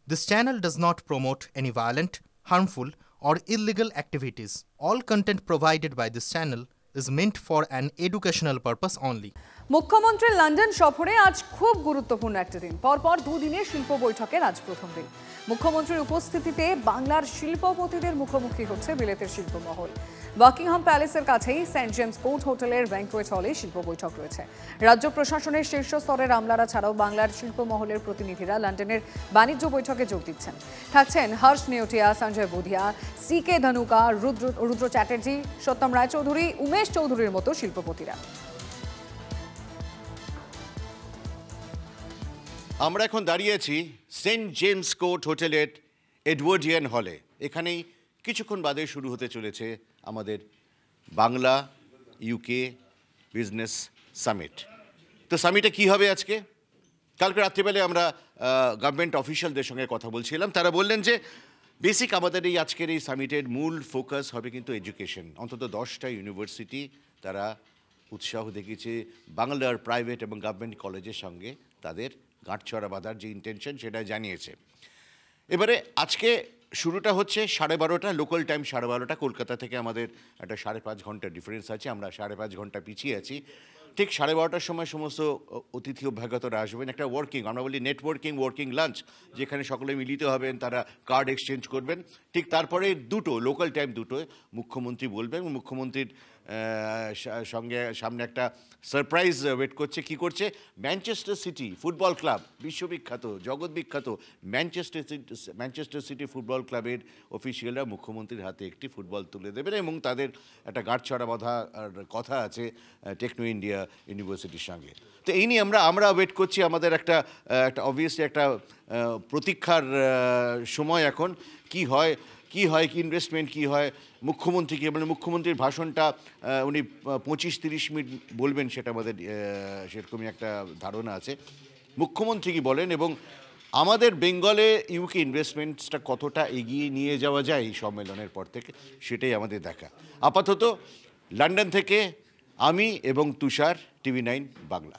This channel does not promote any violent, harmful, or illegal activities. All content provided by this channel is meant for an educational purpose only. মুখ্যমন্ত্রীর London সফরে আজ খুব গুরুত্বপূর্ণ একটা দিন। পরপর দুদিনের শিল্প বৈঠকের আজ প্রথম দিন। মুখ্যমন্ত্রীর উপস্থিতিতে বাংলার শিল্পপতিদের মুখোমুখি হচ্ছে বিলেতের শিল্পমহল। বাকিংহাম প্যালেসের কাছেই সেন্ট জেমস কোর্ট হোটেলের ব্যাংকোয়েট হলে শিল্প বৈঠক রয়েছে। রাজ্য প্রশাসনের শীর্ষ স্তরের আমলারা ছাড়াও বাংলার শিল্পমহলের প্রতিনিধিরা লন্ডনের বাণিজ্য বৈঠকে যোগ দিচ্ছেন। থাকছেন হর্ষ নেওটিয়া, সঞ্জয় বুধিয়া, সি.কে. ধনুকা, রুদ্র চ্যাটার্জি, সত্যম রায়চৌধুরী, উমেশ চৌধুরীর মতো শিল্পপতিরা। আমরা এখন দাঁড়িয়ে আছি সেন্ট জেমস কোর্ট হোটেলের এডওয়ার্ডিয়ান হলে। এখানেই কিছুক্ষণ বাদে শুরু হতে চলেছে আমাদের বাংলা ইউকে বিজনেস সামিট। তো সামিটে কী হবে আজকে? কালকে রাত্রিবেলায় আমরা গভর্নমেন্ট অফিসিয়ালদের সঙ্গে কথা বলছিলাম। তারা বললেন যে বেসিক আমাদের এই আজকের এই সামিটের মূল ফোকাস হবে কিন্তু এডুকেশন। অন্তত 10টা ইউনিভার্সিটি তারা উৎসাহ দেখিয়েছে বাংলার প্রাইভেট এবং গভর্নমেন্ট কলেজের সঙ্গে তাদের গাঁটছড়া বাঁধার যে ইন্টেনশন সেটা জানিয়েছে। এবারে আজকে শুরুটা হচ্ছে 12:30 লোকাল টাইম, 12:30। কলকাতা থেকে আমাদের একটা 5.5 ঘন্টা ডিফারেন্স আছে, আমরা 5.5 ঘন্টা পিছিয়ে আছি। ঠিক 12:30টার সময় সমস্ত অতিথি অভ্যাগতরা আসবেন। একটা ওয়ার্কিং, আমরা বলি নেটওয়ার্কিং ওয়ার্কিং লাঞ্চ, যেখানে সকলে মিলিত হবেন, তারা কার্ড এক্সচেঞ্জ করবেন। ঠিক তারপরে লোকাল টাইম 2টোয় মুখ্যমন্ত্রী বলবেন। মুখ্যমন্ত্রীর সামনে একটা সারপ্রাইজ ওয়েট করছে। কি করছে? ম্যানচেস্টার সিটি ফুটবল ক্লাব, বিশ্ববিখ্যাত জগৎবিখ্যাত ম্যানচেস্টার সিটি ফুটবল ক্লাবের অফিসিয়ালরা মুখ্যমন্ত্রীর হাতে একটি ফুটবল তুলে দেবেন এবং তাদের একটা গাঁটছড়া বাঁধা কথা আছে টেকনো ইন্ডিয়া ইউনিভার্সিটির সঙ্গে। তো এই নিয়ে আমরা ওয়েট করছি। আমাদের একটা অবভিয়াসলি একটা প্রতীক্ষার সময় এখন। কি হয় কি ইনভেস্টমেন্ট কি হয়, মুখ্যমন্ত্রী কী বলেন, মুখ্যমন্ত্রীর ভাষণটা উনি 25-30 মিনিট বলবেন, সেটা আমাদের সেরকমই একটা ধারণা আছে। মুখ্যমন্ত্রী কী বলেন এবং আমাদের বেঙ্গলে ইউকে ইনভেস্টমেন্টসটা কতটা এগিয়ে নিয়ে যাওয়া যায় এই সম্মেলনের পর থেকে, সেটাই আমাদের দেখা। আপাতত লন্ডন থেকে আমি এবং তুষার, TV9 বাংলা।